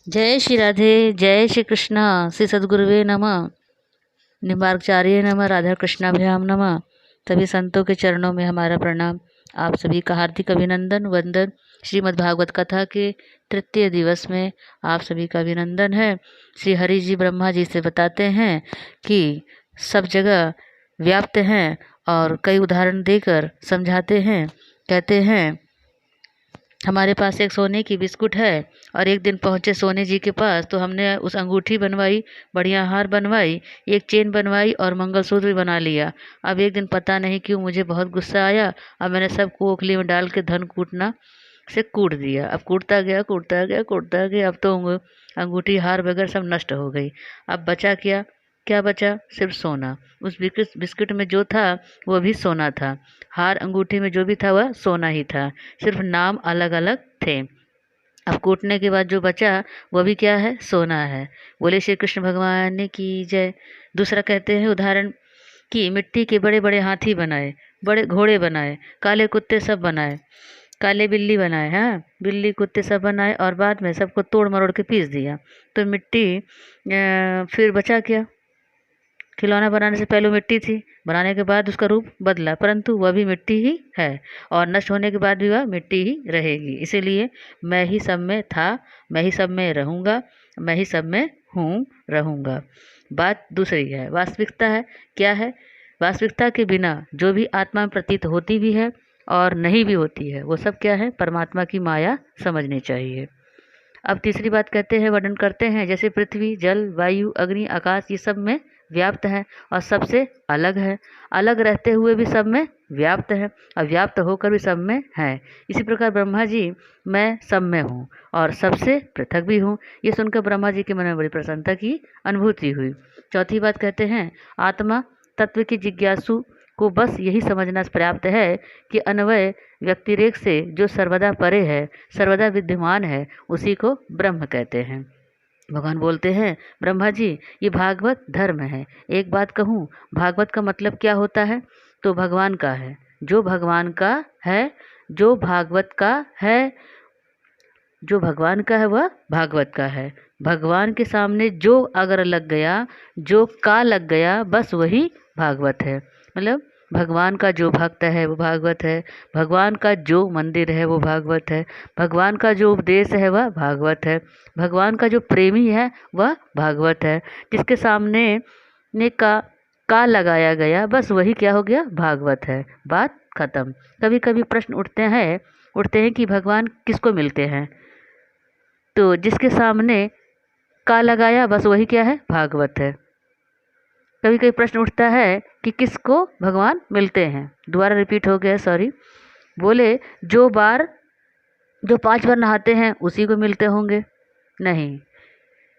जय श्री राधे। जय श्री कृष्णा। श्री सद्गुरुवे नमः। निम्बार्कचार्य नमः। राधा कृष्णाभ्याम नमः। सभी संतों के चरणों में हमारा प्रणाम। आप सभी का हार्दिक अभिनंदन वंदन। श्रीमद् भागवत कथा के तृतीय दिवस में आप सभी का अभिनंदन है। श्री हरि जी ब्रह्मा जी से बताते हैं कि सब जगह व्याप्त हैं और कई उदाहरण देकर समझाते हैं। कहते हैं हमारे पास एक सोने की बिस्कुट है और एक दिन पहुँचे सोने जी के पास, तो हमने उस अंगूठी बनवाई, बढ़िया हार बनवाई, एक चेन बनवाई और मंगलसूत्र भी बना लिया। अब एक दिन पता नहीं क्यों मुझे बहुत गुस्सा आया और मैंने सबको ओखली में डाल के धन कूटना से कूट दिया। अब कूटता गया कूटता गया कूटता गया, अब तो अंगूठी हार वगैरह सब नष्ट हो गई। अब बचा क्या? क्या बचा? सिर्फ सोना। उस बिस्किट में जो था वो भी सोना था। हार अंगूठी में जो भी था वह सोना ही था, सिर्फ नाम अलग अलग थे। अब कूटने के बाद जो बचा वह भी क्या है? सोना है। बोले श्री कृष्ण भगवान की जय। दूसरा कहते हैं उदाहरण कि मिट्टी के बड़े बड़े हाथी बनाए, बड़े घोड़े बनाए, काले कुत्ते सब बनाए, काले बिल्ली बनाए, हाँ बिल्ली कुत्ते सब बनाए और बाद में सबको तोड़ मरोड़ के पीस दिया। तो मिट्टी फिर बचा क्या? खिलौना बनाने से पहले वो मिट्टी थी, बनाने के बाद उसका रूप बदला, परंतु वह भी मिट्टी ही है और नष्ट होने के बाद भी वह मिट्टी ही रहेगी। इसीलिए मैं ही सब में था, मैं ही सब में रहूँगा, मैं ही सब में हूँ, रहूँगा। बात दूसरी है, वास्तविकता है। क्या है? वास्तविकता के बिना जो भी आत्मा में प्रतीत होती भी है और नहीं भी होती है, वो सब क्या है? परमात्मा की माया समझनी चाहिए। अब तीसरी बात कहते हैं, वर्णन करते हैं, जैसे पृथ्वी, जल, वायु, अग्नि, आकाश ये सब में व्याप्त है और सबसे अलग है, अलग रहते हुए भी सब में व्याप्त है और व्याप्त होकर भी सब में है। इसी प्रकार ब्रह्मा जी मैं सब में हूँ और सबसे पृथक भी हूँ। ये सुनकर ब्रह्मा जी के मन में बड़ी प्रसन्नता की अनुभूति हुई। चौथी बात कहते हैं, आत्मा तत्व की जिज्ञासु को बस यही समझना पर्याप्त है कि अन्वय व्यतिरेक से जो सर्वदा परे है, सर्वदा विद्यमान है, उसी को ब्रह्म कहते हैं। भगवान बोलते हैं, ब्रह्मा जी ये भागवत धर्म है। एक बात कहूँ, भागवत का मतलब क्या होता है? तो भगवान का है, जो भगवान का है, जो भागवत का है, जो भगवान का है वह भागवत का है। भगवान के सामने जो अगर लग गया, जो का लग गया, बस वही भागवत है। मतलब भगवान का जो भक्त है वो भागवत है, भगवान का जो मंदिर है वो भागवत है, भगवान का जो उपदेश है वह भागवत है, भगवान का जो प्रेमी है वह भागवत है। जिसके सामने ने का लगाया गया, बस वही क्या हो गया? भागवत है। बात खत्म। कभी कभी प्रश्न उठते हैं कि भगवान किसको मिलते हैं? तो जिसके सामने का लगाया, बस वही क्या है? भागवत है। कभी कभी प्रश्न उठता है कि किसको भगवान मिलते हैं? दोबारा रिपीट हो गया, सॉरी। बोले जो 5 बार नहाते हैं उसी को मिलते होंगे? नहीं।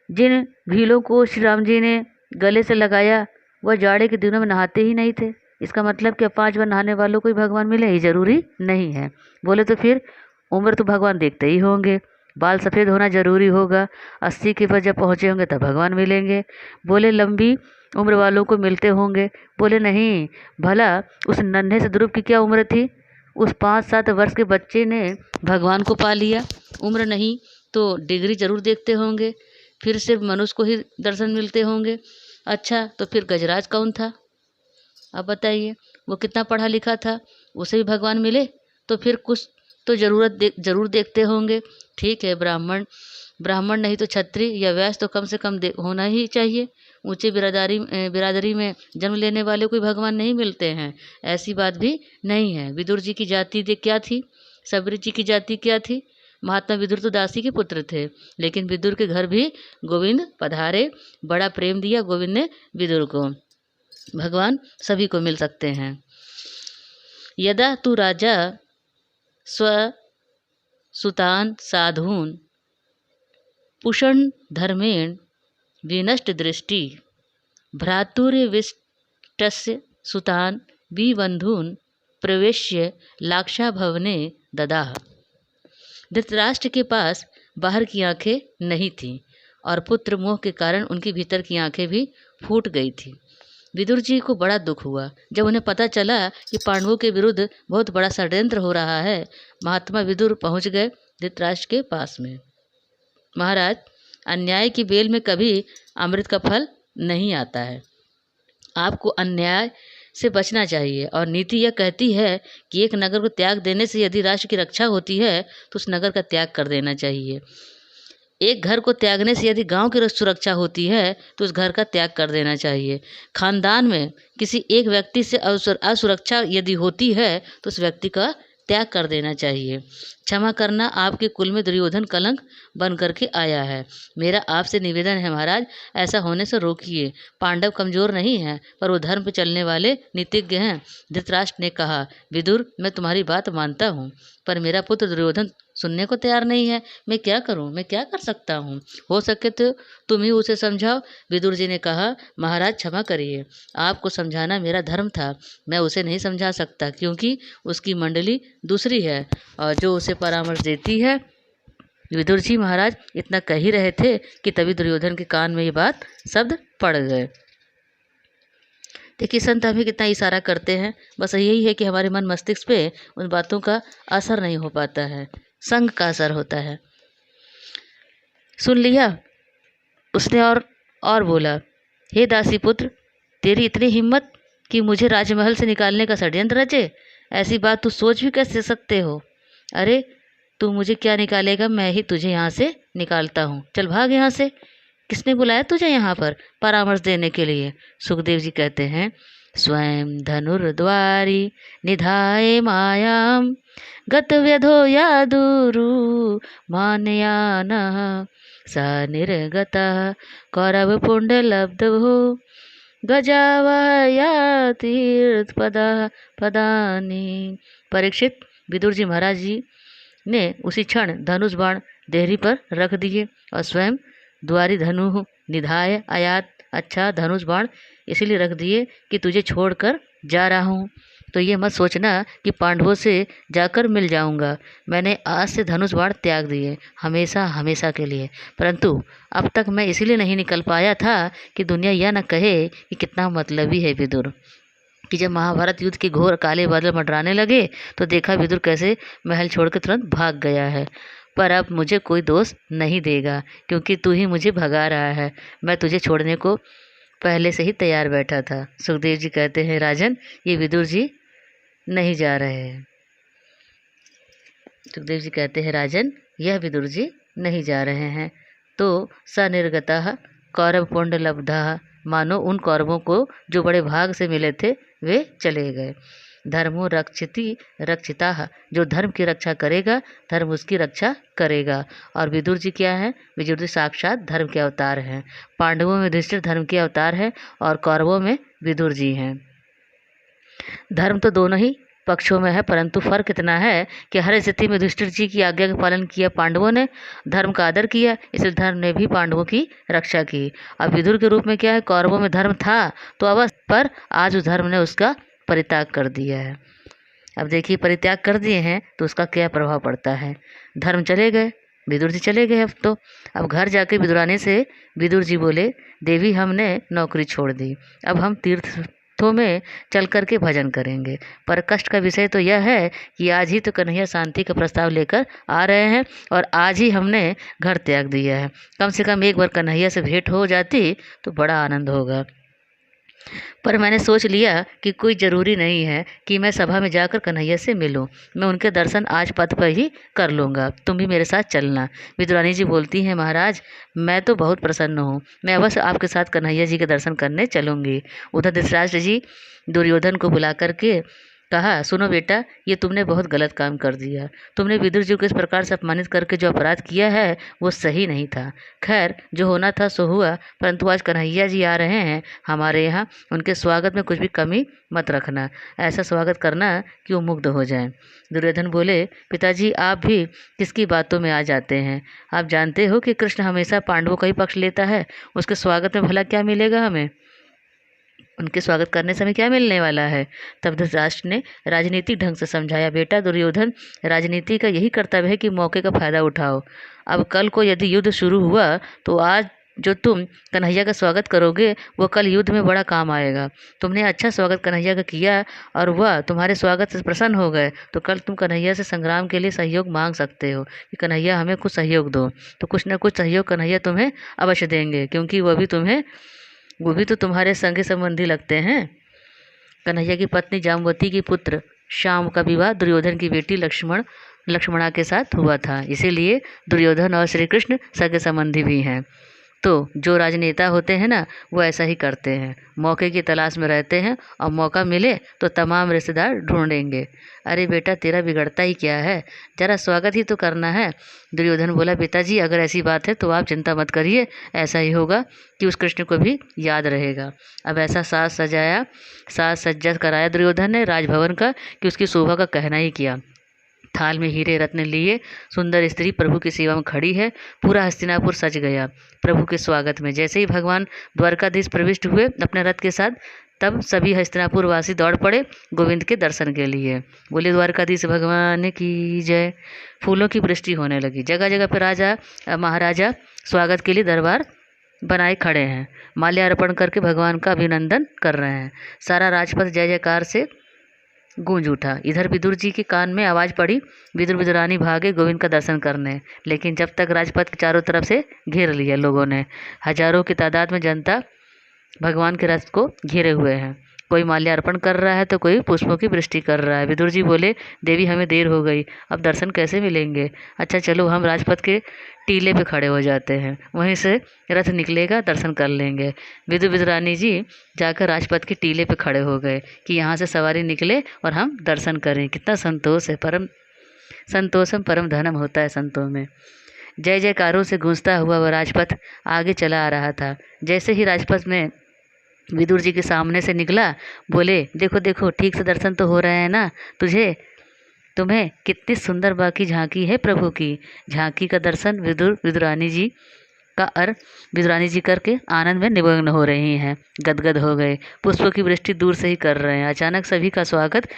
जिन भीलों को श्री राम जी ने गले से लगाया वह जाड़े के दिनों में नहाते ही नहीं थे। इसका मतलब क्या 5 बार नहाने वालों को ही भगवान मिले? ही जरूरी नहीं है। बोले तो फिर उम्र तो भगवान देखते ही होंगे, बाल सफ़ेद होना जरूरी होगा, 80 के पर जब पहुँचे होंगे तब भगवान मिलेंगे। बोले लंबी उम्र वालों को मिलते होंगे? बोले नहीं। भला उस नन्हे से ध्रुव की क्या उम्र थी? उस 5-7 वर्ष के बच्चे ने भगवान को पा लिया। उम्र नहीं तो डिग्री जरूर देखते होंगे, फिर सिर्फ मनुष्य को ही दर्शन मिलते होंगे। अच्छा, तो फिर गजराज कौन था? आप बताइए, वो कितना पढ़ा लिखा था? उसे भी भगवान मिले? तो फिर कुछ तो जरूर देखते होंगे। ठीक है, ब्राह्मण ब्राह्मण नहीं तो क्षत्रिय या वैश्य तो कम से कम होना ही चाहिए। ऊंचे बिरादरी में जन्म लेने वाले कोई भगवान नहीं मिलते हैं, ऐसी बात भी नहीं है। विदुर जी की जाति क्या थी? सबरी जी की जाति क्या थी? महात्मा विदुर तो दासी के पुत्र थे, लेकिन विदुर के घर भी गोविंद पधारे, बड़ा प्रेम दिया गोविंद ने विदुर को। भगवान सभी को मिल सकते हैं। यदा तू राजा स्व सुतान साधून पुषण धर्मेण विनष्ट दृष्टि भ्रातुर्विष्टस्य सुतान विबंधून प्रवेश्य लाक्षा भवने ददाह। धृतराष्ट्र के पास बाहर की आंखें नहीं थीं और पुत्र मोह के कारण उनकी भीतर की आंखें भी फूट गई थी। विदुर जी को बड़ा दुख हुआ जब उन्हें पता चला कि पांडवों के विरुद्ध बहुत बड़ा षड्यंत्र हो रहा है। महात्मा विदुर पहुंच गए धृतराष्ट्र के पास में। महाराज, अन्याय की बेल में कभी अमृत का फल नहीं आता है। आपको अन्याय से बचना चाहिए और नीति यह कहती है कि एक नगर को त्याग देने से यदि राष्ट्र की रक्षा होती है तो उस नगर का त्याग कर देना चाहिए। एक घर को त्यागने से यदि गांव की सुरक्षा होती है तो उस घर का त्याग कर देना चाहिए। खानदान में किसी एक व्यक्ति से असुरक्षा यदि होती है तो उस व्यक्ति का त्याग कर देना चाहिए। क्षमा करना आपके कुल में दुर्योधन कलंक बन करके आया है। मेरा आपसे निवेदन है महाराज, ऐसा होने से रोकिए। पांडव कमजोर नहीं हैं, पर वो धर्म पे चलने वाले नीतिज्ञ हैं। धृतराष्ट्र ने कहा, विदुर, मैं तुम्हारी बात मानता हूँ, पर मेरा पुत्र दुर्योधन सुनने को तैयार नहीं है। मैं क्या करूं? मैं क्या कर सकता हूं? हो सके तो तुम ही उसे समझाओ। विदुर जी ने कहा, महाराज क्षमा करिए, आपको समझाना मेरा धर्म था। मैं उसे नहीं समझा सकता क्योंकि उसकी मंडली दूसरी है और जो उसे परामर्श देती है। विदुर जी महाराज इतना कह ही रहे थे कि तभी दुर्योधन के कान में ये बात शब्द पड़ गए। देखिए संत हमें कितना इशारा करते हैं, बस यही है कि हमारे मन मस्तिष्क पे उन बातों का असर नहीं हो पाता है, संग का असर होता है। सुन लिया उसने और बोला, हे दासी पुत्र, तेरी इतनी हिम्मत कि मुझे राजमहल से निकालने का षड्यंत्र रचे? ऐसी बात तू सोच भी कैसे सकते हो? अरे तू मुझे क्या निकालेगा, मैं ही तुझे यहाँ से निकालता हूँ। चल भाग यहाँ से। किसने बुलाया तुझे यहाँ पर परामर्श देने के लिए? सुखदेव जी कहते हैं, स्वयं धनुर्द्वारी निधाय मायाम गत व्यधो यादुरु मानयानः सा निर्गता कौरव पुण्ड लब्धो गजावया तीर्थ पदानी। परीक्षित, विदुर जी महाराज जी ने उसी क्षण धनुष बाण देहरी पर रख दिए और स्वयं द्वारी धनु निधाय आयात। अच्छा, धनुष बाण इसीलिए रख दिए कि तुझे छोड़कर जा रहा हूँ, तो ये मत सोचना कि पांडवों से जाकर मिल जाऊंगा। मैंने आज से धनुष बाण त्याग दिए, हमेशा हमेशा के लिए। परंतु अब तक मैं इसीलिए नहीं निकल पाया था कि दुनिया यह न कहे कि कितना मतलबी है विदुर। कि जब महाभारत युद्ध के घोर काले बादल मंडराने लगे तो देखा विदुर कैसे महल छोड़कर तुरंत भाग गया है। पर अब मुझे कोई दोष नहीं देगा क्योंकि तू ही मुझे भगा रहा है। मैं तुझे छोड़ने को पहले से ही तैयार बैठा था। सुखदेव जी कहते हैं, राजन, ये विदुर जी नहीं जा रहे हैं। सुखदेव जी कहते हैं, राजन, यह विदुर जी नहीं जा रहे हैं। तो स निर्गतः कौरव पुण्ड लब्धः, मानो उन कौरवों को जो बड़े भाग से मिले थे वे चले गए। धर्मो रक्षिति रक्षिता, जो धर्म की रक्षा करेगा धर्म उसकी रक्षा करेगा। और विदुर जी क्या है? विदुर जी साक्षात धर्म के अवतार हैं। पांडवों में युधिष्ठिर धर्म के अवतार है और कौरवों में विदुर जी हैं। धर्म तो दोनों ही पक्षों में है, परंतु फर्क इतना है कि हर स्थिति में युधिष्ठिर जी की आज्ञा का पालन किया पांडवों ने, धर्म का आदर किया, इसलिए धर्म ने भी पांडवों की रक्षा की। अब विदुर के रूप में क्या है? कौरवों में धर्म था तो अवश्य, पर आज उस धर्म ने उसका परित्याग कर दिया है। अब देखिए, परित्याग कर दिए हैं तो उसका क्या प्रभाव पड़ता है। धर्म चले गए, विदुर जी चले गए। अब घर जाके विदुराने से विदुर जी बोले, देवी, हमने नौकरी छोड़ दी, अब हम तीर्थों में चल कर के भजन करेंगे। पर कष्ट का विषय तो यह है कि आज ही तो कन्हैया शांति का प्रस्ताव लेकर आ रहे हैं और आज ही हमने घर त्याग दिया है। कम से कम एक बार कन्हैया से भेंट हो जाती तो बड़ा आनंद होगा। पर मैंने सोच लिया कि कोई ज़रूरी नहीं है कि मैं सभा में जाकर कन्हैया से मिलूं। मैं उनके दर्शन आज पथ पर ही कर लूँगा, तुम भी मेरे साथ चलना। विदुरानी जी बोलती हैं, महाराज, मैं तो बहुत प्रसन्न हूँ, मैं अवश्य आपके साथ कन्हैया जी के दर्शन करने चलूँगी। उधर धृतराष्ट्र जी दुर्योधन को बुला करके कहा, सुनो बेटा, ये तुमने बहुत गलत काम कर दिया। तुमने विदुर जी को इस प्रकार से अपमानित करके जो अपराध किया है वो सही नहीं था। खैर, जो होना था सो हुआ, परंतु आज कन्हैया जी आ रहे हैं हमारे यहाँ, उनके स्वागत में कुछ भी कमी मत रखना। ऐसा स्वागत करना कि वो मुग्ध हो जाएं। दुर्योधन बोले, पिताजी, आप भी किसकी बातों में आ जाते हैं? आप जानते हो कि कृष्ण हमेशा पांडवों का ही पक्ष लेता है। उसके स्वागत में भला क्या मिलेगा हमें? उनके स्वागत करने से हमें क्या मिलने वाला है? तब धृतराष्ट्र ने राजनीतिक ढंग से समझाया, बेटा दुर्योधन, राजनीति का यही कर्तव्य है कि मौके का फायदा उठाओ। अब कल को यदि युद्ध शुरू हुआ तो आज जो तुम कन्हैया का स्वागत करोगे वो कल युद्ध में बड़ा काम आएगा। तुमने अच्छा स्वागत कन्हैया का किया और वह तुम्हारे स्वागत से प्रसन्न हो गए तो कल तुम कन्हैया से संग्राम के लिए सहयोग मांग सकते हो कि कन्हैया हमें कुछ सहयोग दो। तो कुछ न कुछ सहयोग कन्हैया तुम्हें अवश्य देंगे, क्योंकि वो भी तो तुम्हारे संगी संबंधी लगते हैं। कन्हैया की पत्नी जामवती की पुत्र श्याम का विवाह दुर्योधन की बेटी लक्ष्मणा के साथ हुआ था, इसीलिए दुर्योधन और श्री कृष्ण सगे संबंधी भी हैं। तो जो राजनेता होते हैं ना, वो ऐसा ही करते हैं, मौके की तलाश में रहते हैं और मौका मिले तो तमाम रिश्तेदार ढूंढेंगे। अरे बेटा, तेरा बिगड़ता ही क्या है, जरा स्वागत ही तो करना है। दुर्योधन बोला, पिताजी अगर ऐसी बात है तो आप चिंता मत करिए, ऐसा ही होगा कि उस कृष्ण को भी याद रहेगा। अब ऐसा साज सज्जा कराया दुर्योधन ने राजभवन का कि उसकी शोभा का कहना ही किया। थाल में हीरे रत्न लिए सुंदर स्त्री प्रभु की सेवा में खड़ी है। पूरा हस्तिनापुर सज गया प्रभु के स्वागत में। जैसे ही भगवान द्वारकाधीश प्रविष्ट हुए अपने रथ के साथ, तब सभी हस्तिनापुर वासी दौड़ पड़े गोविंद के दर्शन के लिए। बोले द्वारकाधीश भगवान की जय। फूलों की वृष्टि होने लगी। जगह जगह पर राजा महाराजा स्वागत के लिए दरबार बनाए खड़े हैं, माल्यार्पण करके भगवान का अभिनंदन कर रहे हैं। सारा राजपथ जय जयकार से गूंज उठा। इधर विदुर जी के कान में आवाज़ पड़ी, विदुर विदुरानी भागे गोविंद का दर्शन करने। लेकिन जब तक राजपथ के चारों तरफ से घेर लिया लोगों ने, हजारों की तादाद में जनता भगवान के रथ को घेरे हुए हैं। कोई माल्यार्पण कर रहा है तो कोई पुष्पों की वृष्टि कर रहा है। विदुर जी बोले, देवी हमें देर हो गई, अब दर्शन कैसे मिलेंगे? अच्छा चलो, हम राजपथ के टीले पे खड़े हो जाते हैं, वहीं से रथ निकलेगा, दर्शन कर लेंगे। विदुर विदुरानी जी जाकर राजपथ के टीले पे खड़े हो गए कि यहाँ से सवारी निकले और हम दर्शन करें। कितना संतोष है, परम संतोषम परम धनम होता है संतों में। जय जयकारों से गूंजता हुआ वह राजपथ आगे चला आ रहा था। जैसे ही राजपथ में विदुर जी के सामने से निकला, बोले, देखो देखो, ठीक से दर्शन तो हो रहे हैं ना तुम्हें कितनी सुंदर बाकी झांकी है प्रभु की। झांकी का दर्शन विदुरानी जी करके आनंद में निमग्न हो रही हैं, गदगद हो गए। पुष्पों की वृष्टि दूर से ही कर रहे हैं। अचानक सभी का स्वागत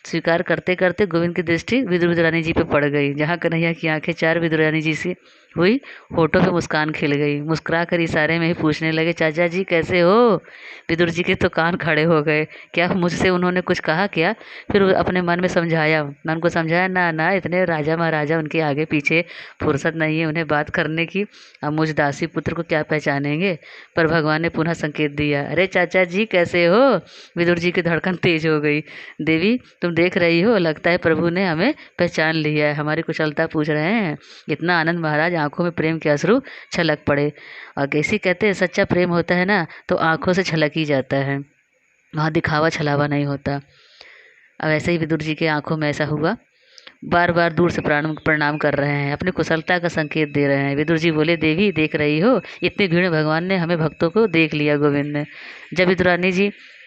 स्वीकार करते करते गोविंद की दृष्टि विदुरानी जी पे पड़ गई। जहाँ कन्हैया की आंखें चार विदुरानी जी से हुई, होठों पे मुस्कान खिल गई। मुस्कुरा कर इशारे में ही पूछने लगे, चाचा जी कैसे हो? विदुर जी के तो कान खड़े हो गए। क्या मुझसे उन्होंने कुछ कहा क्या? फिर अपने मन में समझाया, मन को समझाया, ना ना, इतने राजा महाराजा उनके आगे पीछे फुर्सत नहीं है उन्हें बात करने की, अब मुझ दासी पुत्र को क्या पहचानेंगे? पर भगवान ने पुनः संकेत दिया, अरे चाचा जी कैसे हो? विदुर जी की धड़कन तेज हो गई। देवी तुम देख रही हो, लगता है प्रभु ने हमें पहचान लिया है, हमारी कुशलता पूछ रहे हैं। इतना आनंद महाराज, आंखों में प्रेम के अश्रु छलक पड़े। और कैसी कहते हैं, सच्चा प्रेम होता है ना तो आंखों से छलक ही जाता है, वहाँ दिखावा छलावा नहीं होता। अब ऐसे ही विदुर जी के आंखों में ऐसा हुआ। बार बार दूर से प्रणाम कर रहे हैं, अपनी कुशलता का संकेत दे रहे हैं। विदुर जी बोले, देवी देख रही हो, इतनी भीड़ में भगवान ने हमें भक्तों को देख लिया गोविंद ने। जब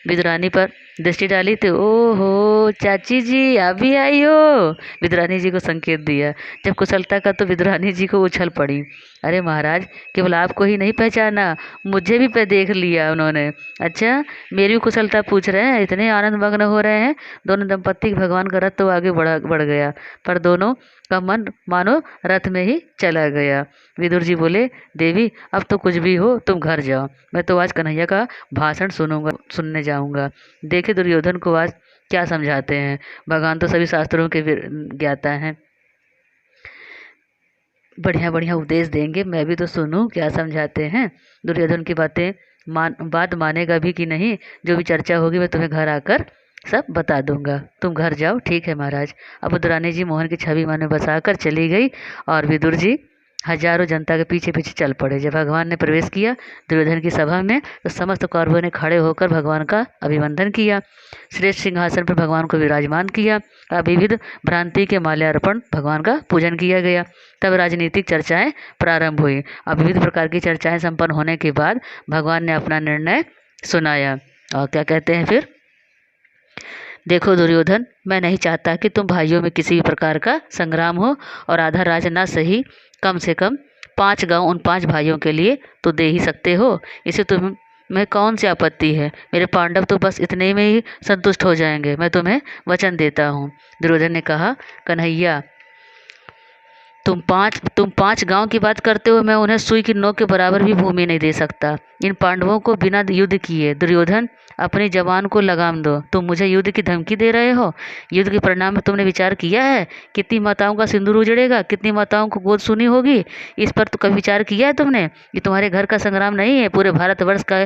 विदुरानी पर दृष्टि डाली तो ओहो चाची जी आप भी आई हो, विदुरानी जी को संकेत दिया। जब कुशलता का तो विदुरानी जी को उछल पड़ी, अरे महाराज केवल आपको ही नहीं पहचाना, मुझे भी पे देख लिया उन्होंने। अच्छा मेरी भी कुशलता पूछ रहे हैं, इतने आनंद मग्न हो रहे हैं। दोनों दंपत्ति भगवान का रथ तो आगे बढ़ गया, पर दोनों का मन मानो रथ में ही चला गया। विदुर जी बोले, देवी अब तो कुछ भी हो तुम घर जाओ, मैं तो आज कन्हैया का भाषण सुनने जाऊंगा। देखे दुर्योधन को आज क्या समझाते हैं। भगवान तो सभी शास्त्रों के ज्ञाता हैं, बढ़िया बढ़िया उपदेश देंगे, मैं भी तो सुनूं क्या समझाते हैं। दुर्योधन की बात मानेगा भी कि नहीं, जो भी चर्चा होगी मैं तुम्हें घर आकर सब बता दूंगा, तुम घर जाओ। ठीक है महाराज। अब दुरानी जी मोहन की छवि मन में बसाकर चली गई और विदुर जी हजारों जनता के पीछे पीछे चल पड़े। जब भगवान ने प्रवेश किया दुर्योधन की सभा में तो समस्त कौरवों ने खड़े होकर भगवान का अभिवंदन किया। श्रेष्ठ सिंहासन पर भगवान को विराजमान किया। विविध भ्रांति के माल्यार्पण भगवान का पूजन किया गया। तब राजनीतिक चर्चाएं प्रारंभ हुई। अब विविध प्रकार की चर्चाएं संपन्न होने के बाद भगवान ने अपना निर्णय सुनाया। और क्या कहते हैं फिर, देखो दुर्योधन, मैं नहीं चाहता कि तुम भाइयों में किसी भी प्रकार का संग्राम हो, और आधा राज ना सही कम से कम 5 गांव उन 5 भाइयों के लिए तो दे ही सकते हो। इसे तुम में कौन सी आपत्ति है? मेरे पांडव तो बस इतने में ही संतुष्ट हो जाएंगे, मैं तुम्हें वचन देता हूँ। दुर्योधन ने कहा, कन्हैया तुम पांच गांव की बात करते हो, मैं उन्हें सुई की नोक के बराबर भी भूमि नहीं दे सकता। इन पांडवों को बिना युद्ध किए दुर्योधन अपनी जवान को लगाम दो। तुम मुझे युद्ध की धमकी दे रहे हो। युद्ध के परिणाम में तुमने विचार किया है? कितनी माताओं का सिंदूर उजड़ेगा, कितनी माताओं को गोद सुनी होगी। इस पर तो कभी विचार किया है तुमने? ये तुम्हारे घर का संग्राम नहीं है, पूरे भारतवर्ष का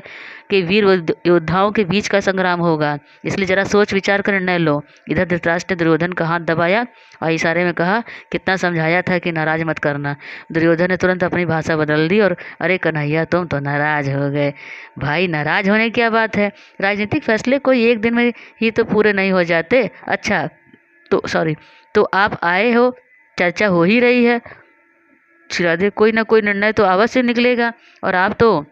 के वीर योद्धाओं के बीच का संग्राम होगा। इसलिए जरा सोच विचार कर निर्णय लो। इधर धृतराष्ट्र ने दुर्योधन का हाथ दबाया और इशारे में कहा, कितना समझाया था कि नाराज मत करना। दुर्योधन ने तुरंत अपनी भाषा बदल दी और अरे कन्हैया, तुम तो नाराज हो गए। भाई, नाराज होने की क्या बात है? राजनीतिक फैसले कोई एक दिन में ही तो पूरे नहीं हो जाते। अच्छा तो आप आए हो, चर्चा हो ही रही है, चिरादे कोई ना कोई निर्णय तो अवश्य निकलेगा। और आप तो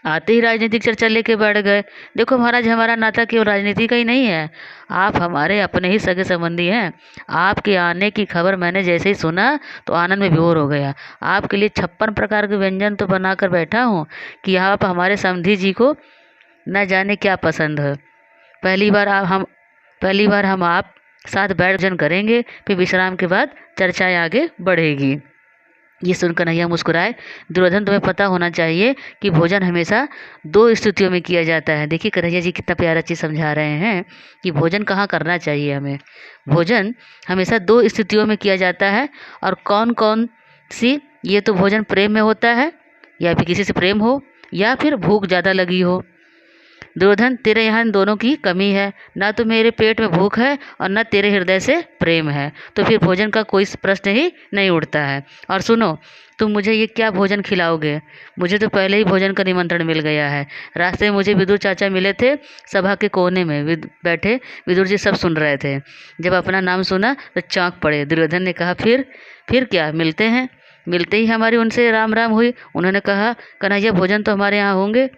आते ही राजनीतिक चर्चा लेके बैठ गए। देखो महाराज, हमारा नाता केवल राजनीति का ही नहीं है, आप हमारे अपने ही सगे संबंधी हैं। आपके आने की खबर मैंने जैसे ही सुना तो आनंद में विभोर हो गया। आपके लिए 56 प्रकार के व्यंजन तो बना कर बैठा हूँ कि आप हमारे समधी जी को न जाने क्या पसंद है। पहली बार हम आप साथ बैठ भोजन करेंगे, फिर विश्राम के बाद चर्चाएं आगे बढ़ेगी। ये सुनकर कन्हैया मुस्कुराए। दुर्योधन, तुम्हें पता होना चाहिए कि भोजन हमेशा 2 स्थितियों में किया जाता है। देखिए कन्हैया जी कितना प्यारा चीज़ समझा रहे हैं कि भोजन कहाँ करना चाहिए हमें। भोजन हमेशा 2 स्थितियों में किया जाता है। और कौन कौन सी? ये तो भोजन प्रेम में होता है, या फिर किसी से प्रेम हो, या फिर भूख ज़्यादा लगी हो। दुर्योधन, तेरे यहाँ इन दोनों की कमी है। ना तो मेरे पेट में भूख है और न तेरे हृदय से प्रेम है, तो फिर भोजन का कोई प्रश्न ही नहीं उठता है। और सुनो, तुम मुझे ये क्या भोजन खिलाओगे? मुझे तो पहले ही भोजन का निमंत्रण मिल गया है। रास्ते में मुझे विदुर चाचा मिले थे, सभा के कोने में बैठे विदुर जी सब सुन रहे थे। जब अपना नाम सुना तो चौंक पड़े। दुर्योधन ने कहा, फिर क्या, मिलते हैं? मिलते ही हमारी उनसे राम राम हुई। उन्होंने कहा, कन्हैया, भोजन तो हमारे यहाँ होंगे,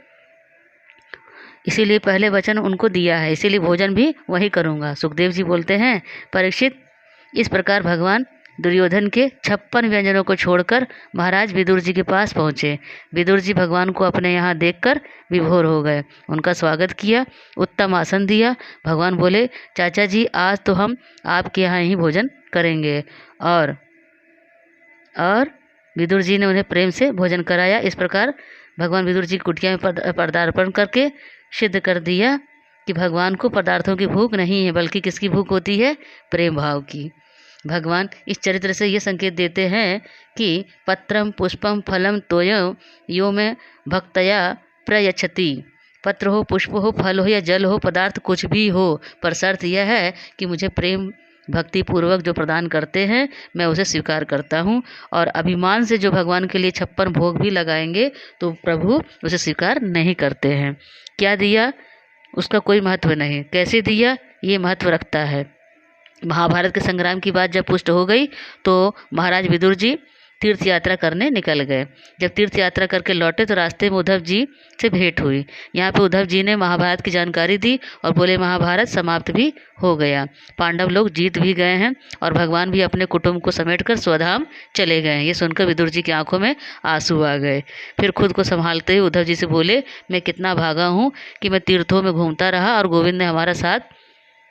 इसीलिए पहले वचन उनको दिया है, इसीलिए भोजन भी वही करूँगा। सुखदेव जी बोलते हैं, परीक्षित, इस प्रकार भगवान दुर्योधन के 56 व्यंजनों को छोड़कर महाराज विदुर जी के पास पहुँचे। विदुर जी भगवान को अपने यहाँ देखकर विभोर हो गए। उनका स्वागत किया, उत्तम आसन दिया। भगवान बोले, चाचा जी, आज तो हम आपके यहाँ ही भोजन करेंगे। और विदुर जी ने उन्हें प्रेम से भोजन कराया। इस प्रकार भगवान विदुर जी की कुटिया में पदार्पण करके सिद्ध कर दिया कि भगवान को पदार्थों की भूख नहीं है, बल्कि किसकी भूख होती है? प्रेम भाव की। भगवान इस चरित्र से ये संकेत देते हैं कि पत्रम पुष्पम फलम तोयम यो में भक्तया प्रयच्छति। पत्र हो, पुष्प हो, फल हो या जल हो, पदार्थ कुछ भी हो, पर शर्त यह है कि मुझे प्रेम भक्ति पूर्वक जो प्रदान करते हैं मैं उसे स्वीकार करता हूँ। और अभिमान से जो भगवान के लिए 56 भोग भी लगाएंगे तो प्रभु उसे स्वीकार नहीं करते हैं। क्या दिया उसका कोई महत्व नहीं, कैसे दिया ये महत्व रखता है। महाभारत के संग्राम की बात जब पुष्ट हो गई तो महाराज विदुर जी तीर्थ यात्रा करने निकल गए। जब तीर्थ यात्रा करके लौटे तो रास्ते में उद्धव जी से भेंट हुई। यहाँ पे उद्धव जी ने महाभारत की जानकारी दी और बोले, महाभारत समाप्त भी हो गया, पांडव लोग जीत भी गए हैं और भगवान भी अपने कुटुंब को समेटकर स्वधाम चले गए हैं। ये सुनकर विदुर जी की आंखों में आंसू आ गए। फिर खुद को संभालते हुए उद्धव जी से बोले, मैं कितना भागा हूँ कि मैं तीर्थों में घूमता रहा और गोविंद ने हमारा साथ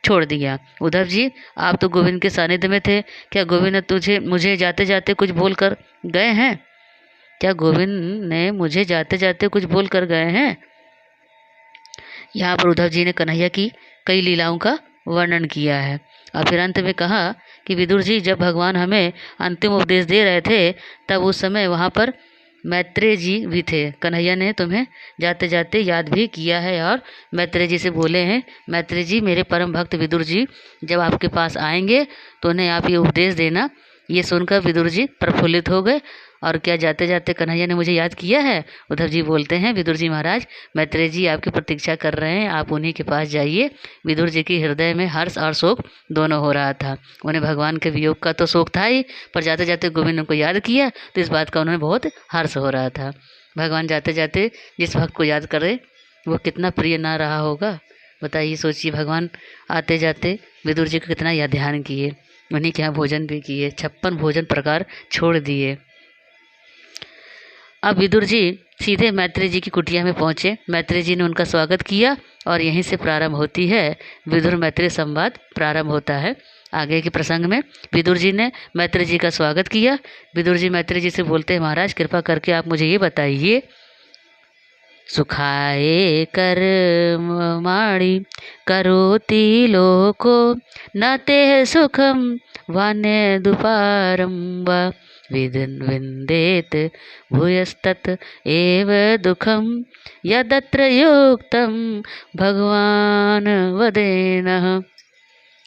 छोड़ दिया। उद्धव जी, आप तो गोविंद के सानिध्य में थे, क्या गोविंद ने मुझे जाते जाते कुछ बोल कर गए हैं? क्या गोविंद ने मुझे जाते जाते कुछ बोल कर गए हैं? यहाँ पर उद्धव जी ने कन्हैया की कई लीलाओं का वर्णन किया है और फिर अंत में कहा कि विदुर जी, जब भगवान हमें अंतिम उपदेश दे रहे थे तब उस समय वहाँ पर मैत्रेय जी भी थे। कन्हैया ने तुम्हें जाते जाते याद भी किया है और मैत्रेय जी से बोले हैं, मैत्रेय जी, मेरे परम भक्त विदुर जी जब आपके पास आएंगे तो उन्हें आप ये उपदेश देना। ये सुनकर विदुर जी प्रफुल्लित हो गए और क्या जाते जाते कन्हैया ने मुझे याद किया है? उद्धव जी बोलते हैं, विदुर जी महाराज, मैत्रेय जी आपकी प्रतीक्षा कर रहे हैं, आप उन्हीं के पास जाइए। विदुर जी के हृदय में हर्ष और शोक दोनों हो रहा था। उन्हें भगवान के वियोग का तो शोक था ही, पर जाते जाते गोविंद उनको याद किया तो इस बात का उन्हें बहुत हर्ष हो रहा था। भगवान जाते जाते जिस भक्त को याद करे वो कितना प्रिय ना रहा होगा, बताइए, सोचिए। भगवान आते जाते विदुर जी को कितना याद ध्यान किए, उन्हीं के यहाँ भोजन भी किए, 56 भोजन प्रकार छोड़ दिए। अब विदुर जी सीधे मैत्रेय जी की कुटिया में पहुँचे। मैत्रेय जी ने उनका स्वागत किया और यहीं से प्रारंभ होती है विदुर मैत्रेय संवाद प्रारंभ होता है। आगे के प्रसंग में विदुर जी ने मैत्री जी का स्वागत किया। विदुर जी मैत्री जी से बोलते हैं, महाराज कृपा करके आप मुझे ये बताइए, सुखाए कर माणी करोति लोको न ते सुखम वान्य दुपारम व विंदेत भूयस्तत एव दुखम यदत्र युक्तम भगवान वदेनः।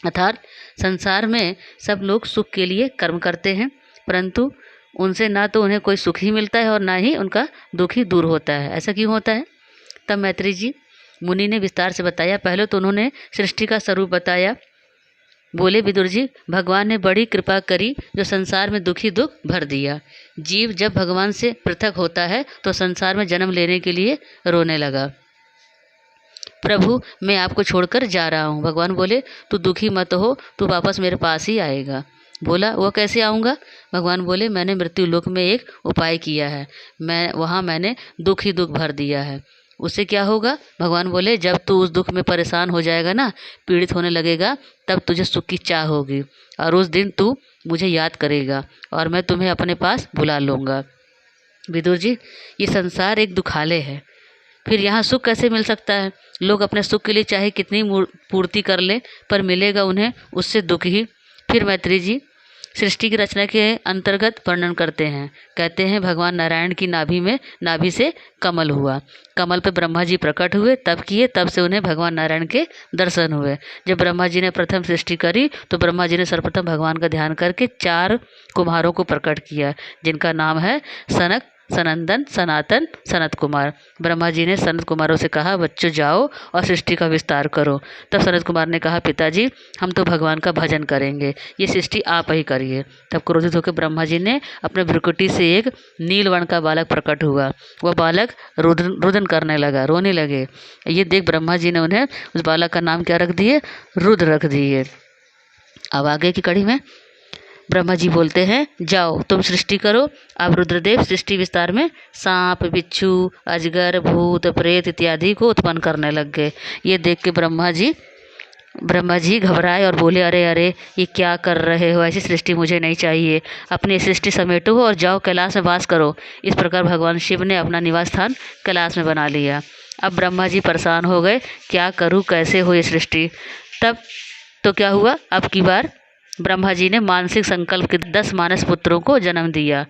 अर्थात संसार में सब लोग सुख के लिए कर्म करते हैं, परंतु उनसे ना तो उन्हें कोई सुख ही मिलता है और ना ही उनका दुख ही दूर होता है। ऐसा क्यों होता है? तब मैत्री जी मुनि ने विस्तार से बताया। पहले तो उन्होंने सृष्टि का स्वरूप बताया। बोले, विदुर जी, भगवान ने बड़ी कृपा करी जो संसार में दुखी दुख भर दिया। जीव जब भगवान से पृथक होता है तो संसार में जन्म लेने के लिए रोने लगा। प्रभु, मैं आपको छोड़कर जा रहा हूँ। भगवान बोले, तू दुखी मत हो, तू वापस मेरे पास ही आएगा। बोला, वो कैसे आऊँगा? भगवान बोले, मैंने मृत्यु लोक में एक उपाय किया है। मैंने दुख ही दुख भर दिया है। उससे क्या होगा? भगवान बोले, जब तू उस दुख में परेशान हो जाएगा ना, पीड़ित होने लगेगा, तब तुझे सुख की चाह होगी और उस दिन तू मुझे याद करेगा और मैं तुम्हें अपने पास बुला लूँगा। विदुर जी, ये संसार एक दुखालय है, फिर यहाँ सुख कैसे मिल सकता है? लोग अपने सुख के लिए चाहे कितनी पूर्ति कर ले, पर मिलेगा उन्हें उससे दुख ही। फिर मैत्री जी सृष्टि की रचना के अंतर्गत वर्णन करते हैं। कहते हैं, भगवान नारायण की नाभि से कमल हुआ। कमल पे ब्रह्मा जी प्रकट हुए, तब से उन्हें भगवान नारायण के दर्शन हुए। जब ब्रह्मा जी ने प्रथम सृष्टि करी तो ब्रह्मा जी ने सर्वप्रथम भगवान का ध्यान करके 4 कुम्हारों को प्रकट किया, जिनका नाम है सनक, सनंदन, सनातन, सनत कुमार। ब्रह्मा जी ने सनत कुमारों से कहा, बच्चों जाओ और सृष्टि का विस्तार करो। तब सनत कुमार ने कहा, पिताजी हम तो भगवान का भजन करेंगे, ये सृष्टि आप ही करिए। तब क्रोधित होकर ब्रह्मा जी ने अपने भ्रुकुटी से एक नीलवर्ण का बालक प्रकट हुआ। वह बालक रुदन करने लगा, रोने लगे। ये देख ब्रह्मा जी ने उन्हें उस बालक का नाम क्या रख दिए? रुद्र रख दिए। अब आगे की कड़ी में ब्रह्मा जी बोलते हैं, जाओ तुम सृष्टि करो। अब रुद्रदेव सृष्टि विस्तार में सांप, बिच्छू, अजगर, भूत, प्रेत इत्यादि को उत्पन्न करने लग गए। ये देख के ब्रह्मा जी घबराए और बोले, अरे अरे ये क्या कर रहे हो? ऐसी सृष्टि मुझे नहीं चाहिए। अपनी सृष्टि समेटो और जाओ कैलाश में वास करो। इस प्रकार भगवान शिव ने अपना निवास स्थान कैलाश में बना लिया। अब ब्रह्मा जी परेशान हो गए, क्या करूँ, कैसे हो ये सृष्टि? तब तो क्या हुआ, अब की बार ब्रह्मा जी ने मानसिक संकल्प के 10 मानस पुत्रों को जन्म दिया।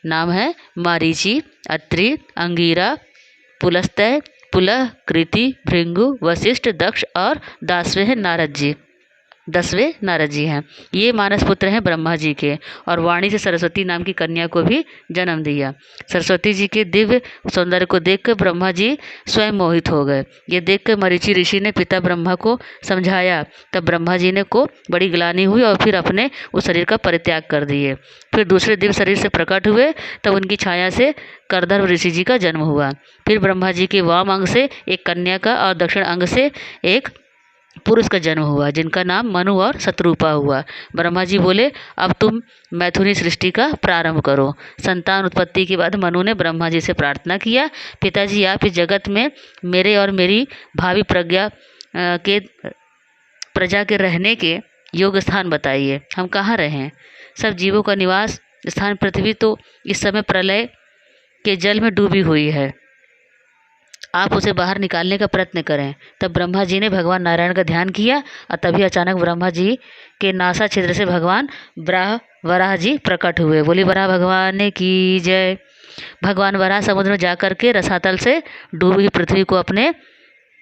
नाम है मारीचि, अत्रि, अंगीरा, पुलस्त्य, पुलह, कृति, भृंगु, वशिष्ठ, दक्ष और 10वें नारद जी हैं। ये मानस पुत्र हैं ब्रह्मा जी के। और वाणी से सरस्वती नाम की कन्या को भी जन्म दिया। सरस्वती जी के दिव्य सौंदर्य को देखकर ब्रह्मा जी स्वयं मोहित हो गए। ये देखकर मरीचि ऋषि ने पिता ब्रह्मा को समझाया। तब ब्रह्मा जी ने को बड़ी ग्लानि हुई और फिर अपने उस शरीर का परित्याग कर दिए। फिर दूसरे दिव्य शरीर से प्रकट हुए, तब उनकी छाया से करधर्व ऋषि जी का जन्म हुआ। फिर ब्रह्मा जी के वाम अंग से एक कन्या का और दक्षिण अंग से एक पुरुष का जन्म हुआ, जिनका नाम मनु और शत्रुपा हुआ। ब्रह्मा जी बोले, अब तुम मैथुनी सृष्टि का प्रारंभ करो। संतान उत्पत्ति के बाद मनु ने ब्रह्मा जी से प्रार्थना किया, पिताजी आप इस जगत में मेरे और मेरी भावी प्रजा के रहने के योग्य स्थान बताइए। हम कहाँ रहें? सब जीवों का निवास स्थान पृथ्वी तो इस समय प्रलय के जल में डूबी हुई है, आप उसे बाहर निकालने का प्रयत्न करें। तब ब्रह्मा जी ने भगवान नारायण का ध्यान किया और तभी अचानक ब्रह्मा जी के नासा छिद्र से भगवान वराह जी प्रकट हुए। बोली वराह भगवान की जय। भगवान वराह समुद्र में जाकर के रसातल से डूबी हुई पृथ्वी को अपने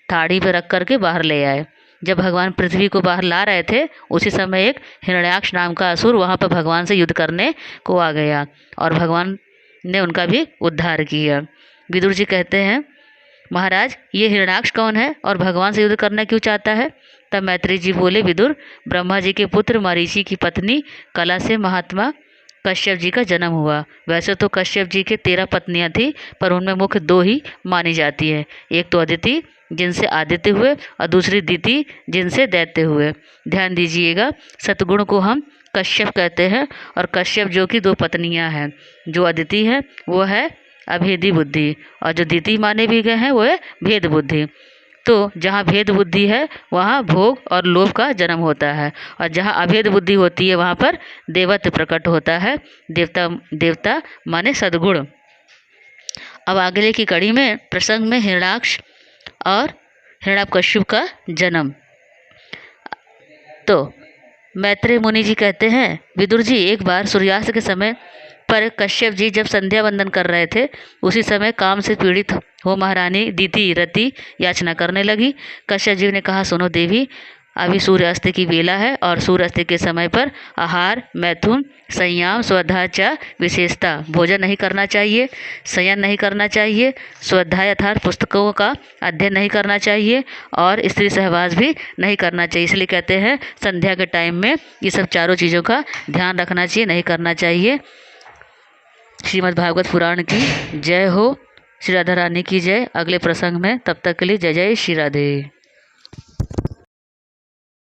थाड़ी पर रख करके बाहर ले आए। जब भगवान पृथ्वी को बाहर ला रहे थे, उसी समय एक हिरण्याक्ष नाम का असुर वहाँ पर भगवान से युद्ध करने को आ गया और भगवान ने उनका भी उद्धार किया। विदुर जी कहते हैं, महाराज ये हिरण्याक्ष कौन है और भगवान से युद्ध करना क्यों चाहता है? तब मैत्री जी बोले, विदुर, ब्रह्मा जी के पुत्र मरीचि की पत्नी कला से महात्मा कश्यप जी का जन्म हुआ। वैसे तो कश्यप जी के 13 पत्नियां थी, पर उनमें मुख्य 2 ही मानी जाती है। एक तो अदिति जिनसे आदित्य हुए और दूसरी दिति जिनसे दैत्य हुए। ध्यान दीजिएगा, सतगुण को हम कश्यप कहते हैं और कश्यप जो कि 2 पत्नियां हैं। जो अदिति है वो है अभेदी बुद्धि और जो दिति माने भी गए हैं वो है भेद बुद्धि। तो जहाँ भेद बुद्धि है वहाँ भोग और लोभ का जन्म होता है, और जहाँ अभेद बुद्धि होती है वहाँ पर देवत्व प्रकट होता है। देवता देवता माने सद्गुण। अब आगे की कड़ी में प्रसंग में हिरण्याक्ष और हिरण्यकश्यप का जन्म। तो मैत्रेय मुनि जी कहते हैं, विदुर जी, एक बार सूर्यास्त के समय पर कश्यप जी जब संध्या वंदन कर रहे थे, उसी समय काम से पीड़ित हो महारानी दीति रति याचना करने लगी। कश्यप जी ने कहा, सुनो देवी, अभी सूर्यास्त की बेला है और सूर्यास्त के समय पर आहार, मैथुन, संयम, स्वाध्याय विशेषता, भोजन नहीं करना चाहिए, शयन नहीं करना चाहिए, स्वाध्याय अर्थात पुस्तकों का अध्ययन नहीं करना चाहिए, और स्त्री सहवास भी नहीं करना चाहिए। इसलिए कहते हैं संध्या के टाइम में ये सब चारों चीज़ों का ध्यान रखना चाहिए, नहीं करना चाहिए। श्रीमद् भागवत पुराण की जय हो। श्री राधा रानी की जय। अगले प्रसंग में, तब तक के लिए जय जय श्री राधे।